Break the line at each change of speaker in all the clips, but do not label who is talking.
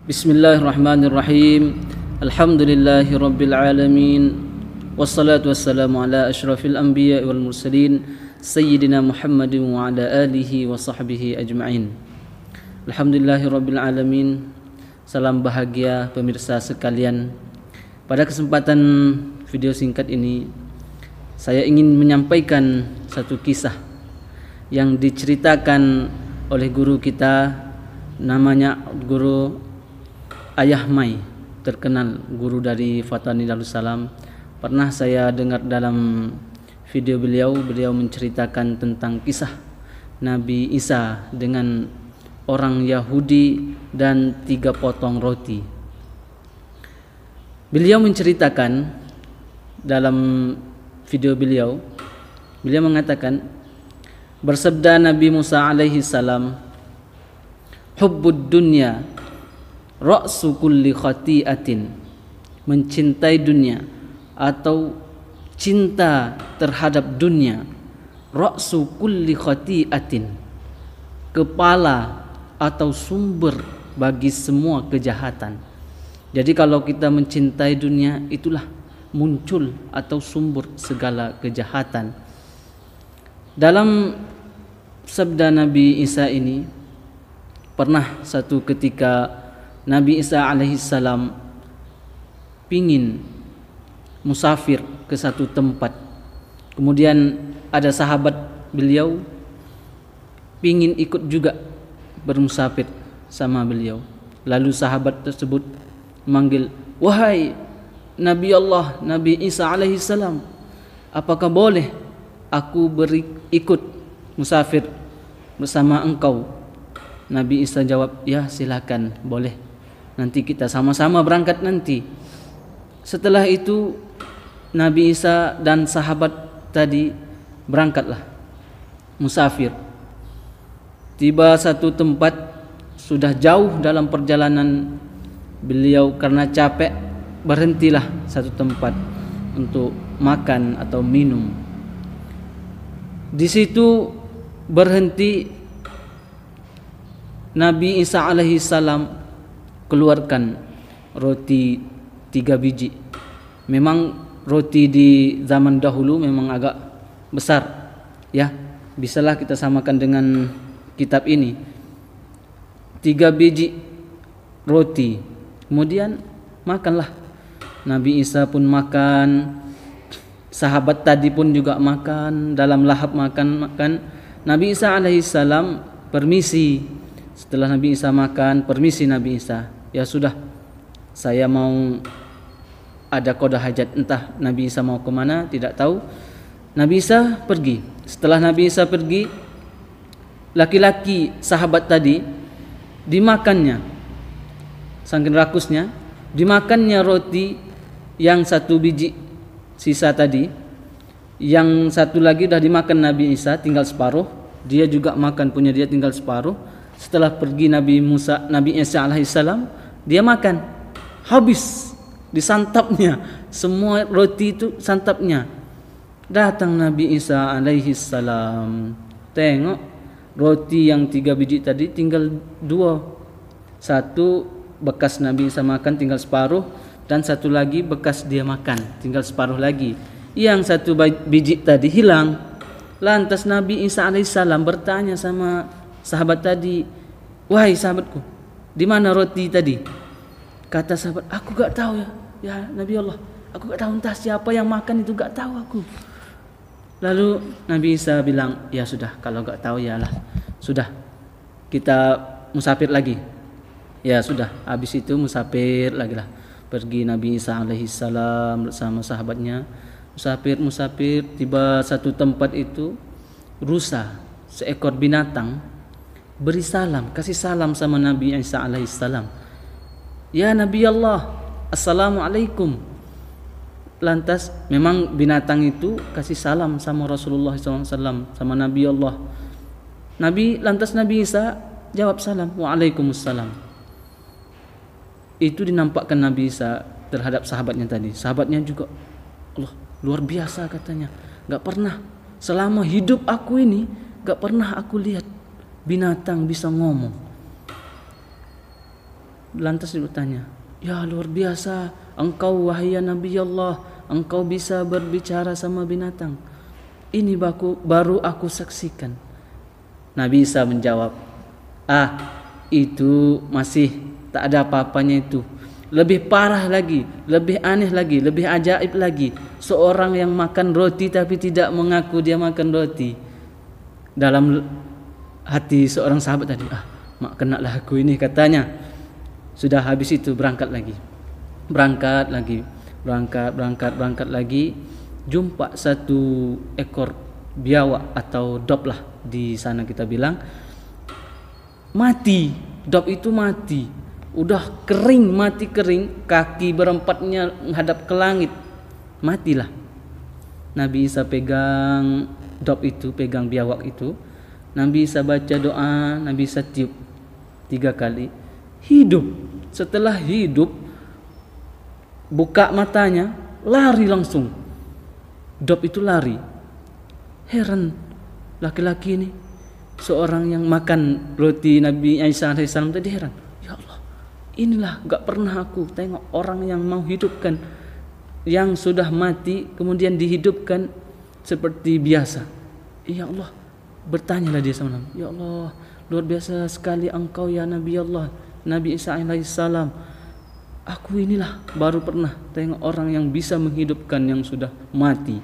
Bismillahirrahmanirrahim. Alhamdulillahi rabbil alamin. Wassalatu wassalamu ala asyrafil anbiya wal mursalin Sayyidina Muhammadin wa ala alihi wa sahbihi ajma'in. Alhamdulillahi rabbil alamin. Salam bahagia pemirsa sekalian. Pada kesempatan video singkat ini saya ingin menyampaikan satu kisah yang diceritakan oleh guru kita, namanya Guru Ayah Mai, terkenal guru dari Fatani Darussalam. Pernah saya dengar dalam video beliau menceritakan tentang kisah Nabi Isa dengan orang Yahudi dan 3 potong roti. Beliau menceritakan dalam video beliau mengatakan, bersabda Nabi Musa alaihi salam, hubbud dunya ra'su kulli khati'atin, mencintai dunia atau cinta terhadap dunia, ra'su kulli khati'atin, kepala atau sumber bagi semua kejahatan. Jadi kalau kita mencintai dunia, itulah muncul atau sumber segala kejahatan. Dalam sabda Nabi Isa ini, pernah satu ketika Nabi Isa alaihissalam pingin musafir ke satu tempat. Kemudian ada sahabat beliau pingin ikut juga bermusafir sama beliau. Lalu sahabat tersebut memanggil, wahai Nabi Allah, Nabi Isa alaihissalam, apakah boleh aku ikut musafir bersama engkau? Nabi Isa jawab, ya silakan, boleh. Nanti kita sama-sama berangkat nanti. Setelah itu Nabi Isa dan sahabat tadi berangkatlah musafir. Tiba satu tempat, sudah jauh dalam perjalanan beliau karena capek, berhentilah satu tempat untuk makan atau minum. Di situ berhenti Nabi Isa alaihi salam keluarkan roti 3 biji. Memang roti di zaman dahulu memang agak besar, ya. Bisalah kita samakan dengan kitab ini. 3 biji roti. Kemudian makanlah. Nabi Isa pun makan, sahabat tadi pun juga makan, dalam lahap makan. Nabi Isa alaihi salam permisi. Setelah Nabi Isa makan, permisi Nabi Isa, ya sudah, saya mau ada qada hajat. Entah Nabi Isa mau kemana, tidak tahu. Nabi Isa pergi. Setelah Nabi Isa pergi, laki-laki sahabat tadi dimakannya, saking rakusnya, dimakannya roti yang 1 biji sisa tadi. Yang satu lagi sudah dimakan Nabi Isa, tinggal separuh. Dia juga makan punya dia, tinggal separuh. Setelah pergi Nabi Isa alaihissalam, dia makan habis, disantapnya semua roti itu, santapnya. Datang Nabi Isa alaihissalam, tengok roti yang 3 biji tadi tinggal 2. Satu bekas Nabi Isa makan, tinggal separuh, dan satu lagi bekas dia makan, tinggal separuh lagi. Yang 1 biji tadi hilang. Lantas Nabi Isa alaihissalam bertanya sama sahabat tadi, wahai sahabatku, di mana roti tadi? Kata sahabat, aku gak tahu ya Nabi Allah, aku gak tahu, entah siapa yang makan itu, gak tahu aku. Lalu Nabi Isa bilang, ya sudah, kalau gak tahu ya lah, sudah, kita musafir lagi. Ya sudah, habis itu musafir lagi lah. Pergi Nabi Isa alaihissalam bersama sahabatnya, musafir. Tiba satu tempat itu, rusa, seekor binatang, beri salam, kasih salam sama Nabi Isa alaihissalam. Ya Nabi Allah, assalamualaikum. Lantas memang binatang itu kasih salam sama Rasulullah SAW, sama Nabi Allah. Lantas Nabi Isa jawab salam, waalaikumsalam. Itu dinampakkan Nabi Isa terhadap sahabatnya tadi. Sahabatnya juga, Allah, luar biasa katanya. Gak pernah selama hidup aku ini, gak pernah aku lihat binatang bisa ngomong. Lantas dia bertanya, ya luar biasa, engkau wahai Nabi Allah, engkau bisa berbicara sama binatang. Ini baru aku saksikan. Nabi Isa menjawab, itu masih tak ada apa-apanya itu. Lebih parah lagi, lebih aneh lagi, lebih ajaib lagi, seorang yang makan roti tapi tidak mengaku dia makan roti. Dalam hati seorang sahabat tadi, mak kenalah aku ini, katanya. Sudah habis itu berangkat lagi. Berangkat lagi. Jumpa satu ekor biawak atau dop lah di sana kita bilang. Mati, dop itu mati. Udah mati kering, kaki berempatnya menghadap ke langit. Matilah. Nabi Isa pegang dop itu, pegang biawak itu. Nabi Isa baca doa, Nabi Isa tiup 3 kali. Hidup. Setelah hidup, buka matanya, lari langsung. Dop itu lari. Heran laki-laki ini, seorang yang makan roti Nabi Isa alaihissalam tadi, heran. Ya Allah, inilah gak pernah aku tengok orang yang mau hidupkan yang sudah mati kemudian dihidupkan seperti biasa. Ya Allah, bertanyalah dia sama Nabi, ya Allah, luar biasa sekali engkau ya Nabi Allah, Nabi Isa alaihissalam. Aku inilah baru pernah tengok orang yang bisa menghidupkan yang sudah mati.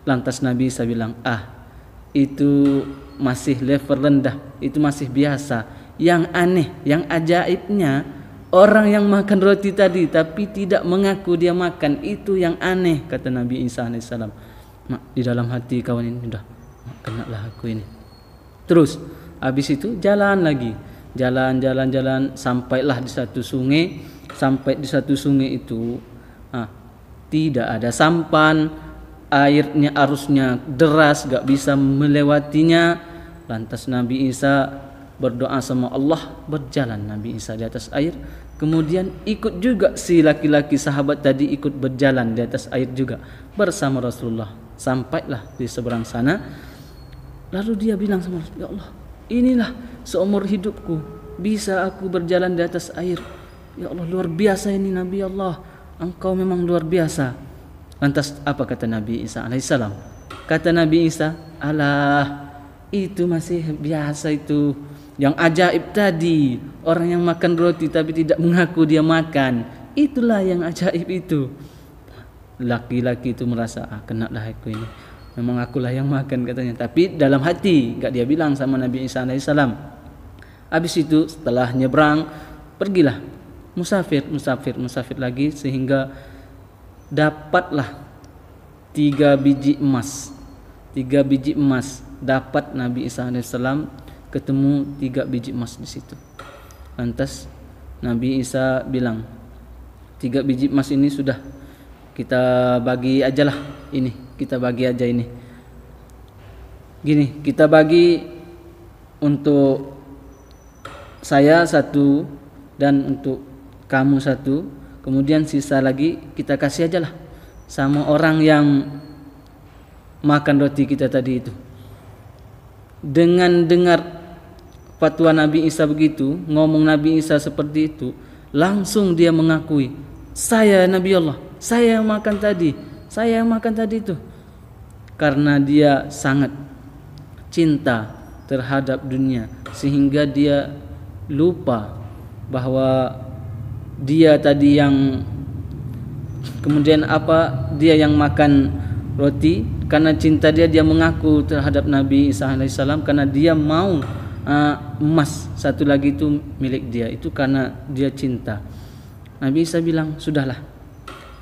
Lantas Nabi Isa bilang, itu masih level rendah, itu masih biasa. Yang aneh, yang ajaibnya, orang yang makan roti tadi tapi tidak mengaku dia makan, itu yang aneh, kata Nabi Isa alaihissalam. Di dalam hati kawan ini, udah kenalah aku ini. Terus habis itu jalan lagi, jalan sampailah di satu sungai. Sampai di satu sungai itu tidak ada sampan, airnya arusnya deras, gak bisa melewatinya. Lantas Nabi Isa berdoa sama Allah, berjalan Nabi Isa di atas air. Kemudian ikut juga si laki-laki sahabat tadi, ikut berjalan di atas air juga bersama Rasulullah. Sampailah di seberang sana. Lalu dia bilang sama Rasulullah, ya Allah, inilah seumur hidupku bisa aku berjalan di atas air. Ya Allah, luar biasa ini Nabi Allah, engkau memang luar biasa. Lantas apa kata Nabi Isa alaihissalam? Kata Nabi Isa, alah, itu masih biasa itu. Yang ajaib tadi, orang yang makan roti tapi tidak mengaku dia makan, itulah yang ajaib itu. Laki-laki itu merasa, kenalah aku ini, memang akulah yang makan, katanya. Tapi dalam hati gak dia bilang sama Nabi Isa alaihissalam. Habis itu setelah nyebrang, pergilah musafir lagi, sehingga dapatlah 3 biji emas. 3 biji emas dapat Nabi Isa alaihissalam, ketemu 3 biji emas di situ. Lantas Nabi Isa bilang, 3 biji emas ini sudah kita bagi ajalah, ini kita bagi aja ini. Gini, kita bagi untuk saya 1 dan untuk kamu 1, kemudian sisa lagi kita kasih aja lah sama orang yang makan roti kita tadi itu. Dengan dengar fatwa Nabi Isa begitu, ngomong Nabi Isa seperti itu, langsung dia mengakui, saya Nabi Allah, saya yang makan tadi itu. Karena dia sangat cinta terhadap dunia, sehingga dia lupa bahwa dia tadi yang kemudian dia yang makan roti. Karena cinta dia mengaku terhadap Nabi Isa alaihissalam, karena dia mau emas 1 lagi itu milik dia, itu karena dia cinta. Nabi Isa bilang, sudahlah,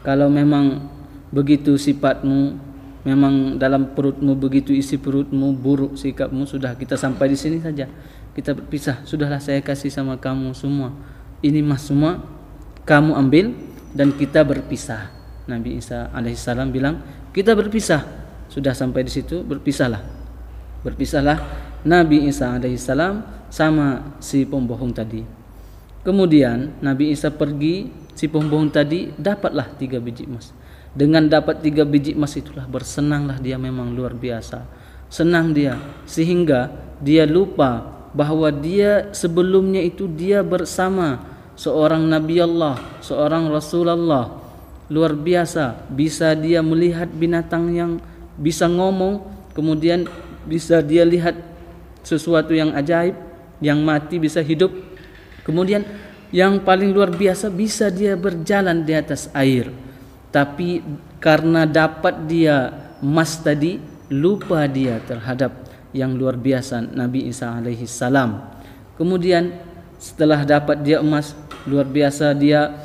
kalau memang begitu sifatmu, memang dalam perutmu begitu isi perutmu, buruk sikapmu, sudah kita sampai di sini saja, kita berpisah. Sudahlah, saya kasih sama kamu semua, ini emas semua kamu ambil dan kita berpisah. Nabi Isa alaihissalam bilang, kita berpisah. Sudah sampai di situ, berpisahlah Nabi Isa alaihissalam sama si pembohong tadi. Kemudian Nabi Isa pergi, si pembohong tadi dapatlah 3 biji emas. Dengan dapat 3 biji emas itulah bersenanglah dia, memang luar biasa senang dia, sehingga dia lupa bahwa dia sebelumnya itu dia bersama seorang Nabi Allah, seorang Rasulullah, luar biasa. Bisa dia melihat binatang yang bisa ngomong, kemudian bisa dia lihat sesuatu yang ajaib, yang mati bisa hidup. Kemudian yang paling luar biasa, bisa dia berjalan di atas air. Tapi karena dapat dia emas tadi, lupa dia terhadap yang luar biasa Nabi Isa alaihi salam. Kemudian setelah dapat dia emas, luar biasa dia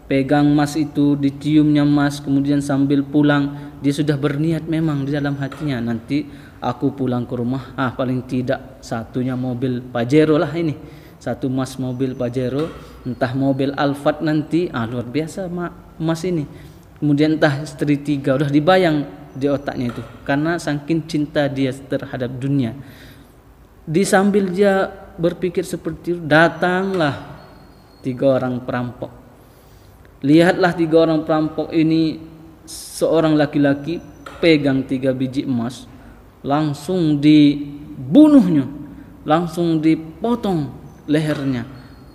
pegang emas itu, diciumnya emas, kemudian sambil pulang dia sudah berniat memang di dalam hatinya, nanti aku pulang ke rumah, paling tidak satunya mobil Pajero lah ini, satu emas mobil Pajero, entah mobil Alphard nanti, luar biasa emas ini. Kemudian entah istri 3, udah dibayang di otaknya itu, karena saking cinta dia terhadap dunia. Di sambil dia berpikir seperti itu, datanglah 3 orang perampok. Lihatlah 3 orang perampok ini, seorang laki-laki pegang 3 biji emas, langsung dibunuhnya, langsung dipotong lehernya,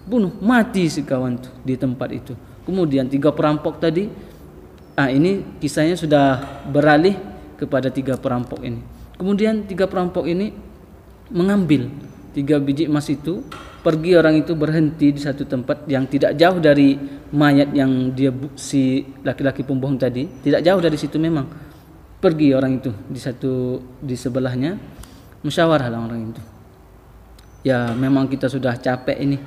bunuh, mati si kawan itu di tempat itu. Kemudian 3 perampok tadi, ini kisahnya sudah beralih kepada 3 perampok ini. Kemudian 3 perampok ini mengambil 3 biji emas itu, pergi. Orang itu berhenti di satu tempat yang tidak jauh dari mayat yang dia, si laki-laki pembohong tadi, tidak jauh dari situ memang. Pergi orang itu di sebelahnya, musyawarah lah orang itu. Ya memang kita sudah capek ini,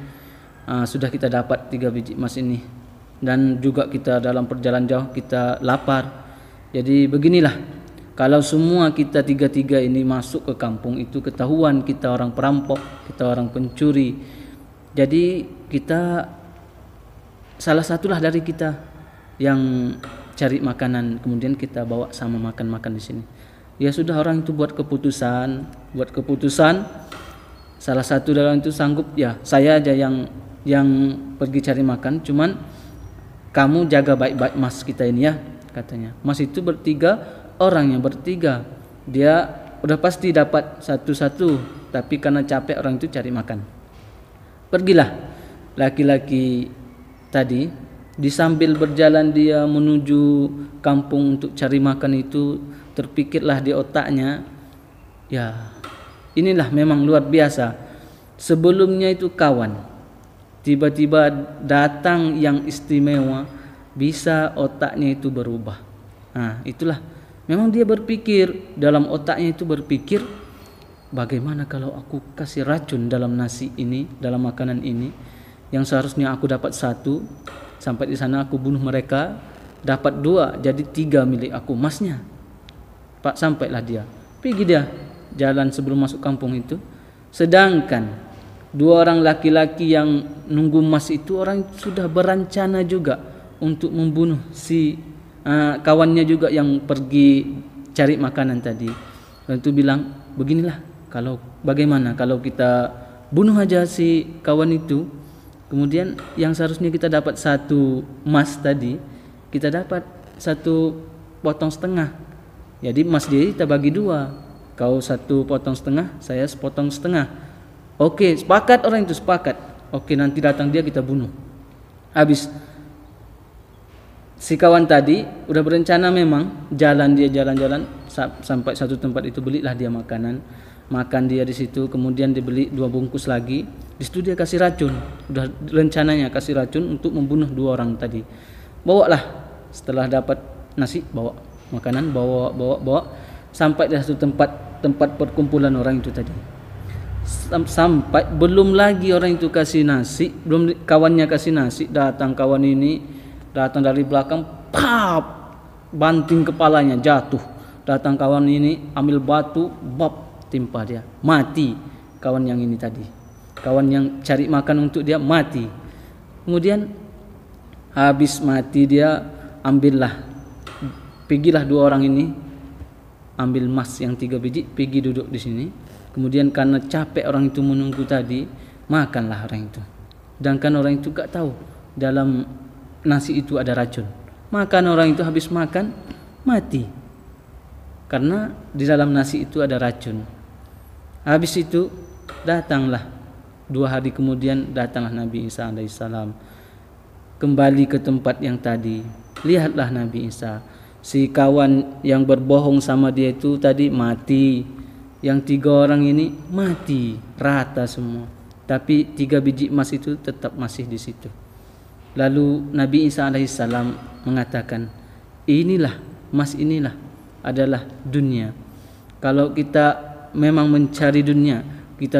sudah kita dapat 3 biji emas ini, dan juga kita dalam perjalanan jauh, kita lapar. Jadi beginilah, kalau semua kita 3 ini masuk ke kampung itu, ketahuan kita orang perampok, kita orang pencuri, jadi kita salah satulah dari kita yang cari makanan, kemudian kita bawa sama makan di sini. Ya sudah, orang itu buat keputusan. Salah satu dalam itu sanggup, ya saya aja yang pergi cari makan, cuman kamu jaga baik-baik mas kita ini ya, katanya. Mas itu orangnya bertiga, dia udah pasti dapat satu-satu, tapi karena capek orang itu cari makan. Pergilah laki-laki tadi, di sambil berjalan dia menuju kampung untuk cari makan itu, terpikirlah di otaknya, ya inilah memang luar biasa. Sebelumnya itu kawan, tiba-tiba datang yang istimewa, bisa otaknya itu berubah. Itulah memang dia berpikir, dalam otaknya itu berpikir, bagaimana kalau aku kasih racun dalam nasi ini, dalam makanan ini, yang seharusnya aku dapat 1, sampai di sana aku bunuh mereka, dapat 2, jadi 3 milik aku emasnya. Pak, sampailah dia, pergi dia jalan sebelum masuk kampung itu. Sedangkan 2 orang laki-laki yang nunggu emas itu, orang sudah berencana juga untuk membunuh si kawannya juga yang pergi cari makanan tadi. Lalu itu bilang, beginilah, bagaimana kalau kita bunuh aja si kawan itu, kemudian yang seharusnya kita dapat 1 emas tadi, kita dapat 1 potong setengah. Jadi emas dia kita bagi 2, kau 1 potong setengah, saya 1 potong setengah. Oke, sepakat, orang itu sepakat. Oke, nanti datang dia, kita bunuh. Habis si kawan tadi udah berencana memang, jalan sampai satu tempat itu, belilah dia makanan, makan dia di situ, kemudian dibeli 2 bungkus lagi. Di situ dia kasih racun, udah rencananya kasih racun untuk membunuh 2 orang tadi. Bawalah, setelah dapat nasi, bawa makanan, bawa sampai di satu tempat perkumpulan orang itu tadi. Sampai belum lagi orang itu kasih nasi, belum kawannya kasih nasi, datang kawan ini, datang dari belakang, pap, banting kepalanya, jatuh. Datang kawan ini, ambil batu, timpa dia, mati. Kawan yang ini tadi, kawan yang cari makan untuk dia, mati. Kemudian habis mati dia, pergilah 2 orang ini, ambil emas yang 3 biji, pergi duduk di sini. Kemudian karena capek orang itu menunggu tadi, makanlah orang itu. Sedangkan orang itu gak tahu dalam nasi itu ada racun. Makan orang itu, habis makan mati, karena di dalam nasi itu ada racun. Habis itu datanglah 2 hari kemudian, datanglah Nabi Isa alaihissalam. kembali ke tempat yang tadi. Lihatlah Nabi Isa, si kawan yang berbohong sama dia itu tadi mati, yang 3 orang ini mati rata semua, tapi 3 biji emas itu tetap masih di situ. Lalu Nabi Isa alaihissalam mengatakan, inilah emas, inilah adalah dunia. Kalau kita memang mencari dunia, kita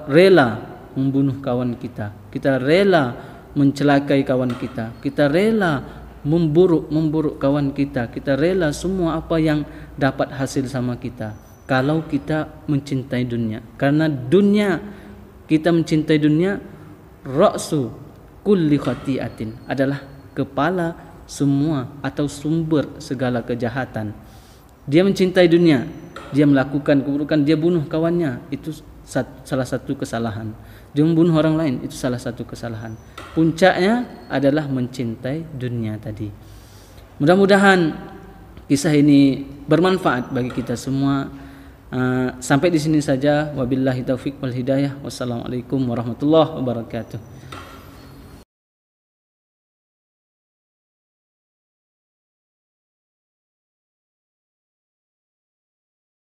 rela membunuh kawan kita, kita rela mencelakai kawan kita rela memburuk kawan kita rela semua apa yang dapat hasil sama kita, kalau kita mencintai dunia. Karena dunia, kita mencintai dunia, ra'su kulli khati'atin, adalah kepala semua atau sumber segala kejahatan. Dia mencintai dunia, dia melakukan keburukan, dia bunuh kawannya, itu salah satu kesalahan. Dia membunuh orang lain, itu salah satu kesalahan. Puncaknya adalah mencintai dunia tadi. Mudah-mudahan kisah ini bermanfaat bagi kita semua. Sampai di sini saja. Wabillahi taufiq wal hidayah. Wassalamualaikum warahmatullahi wabarakatuh.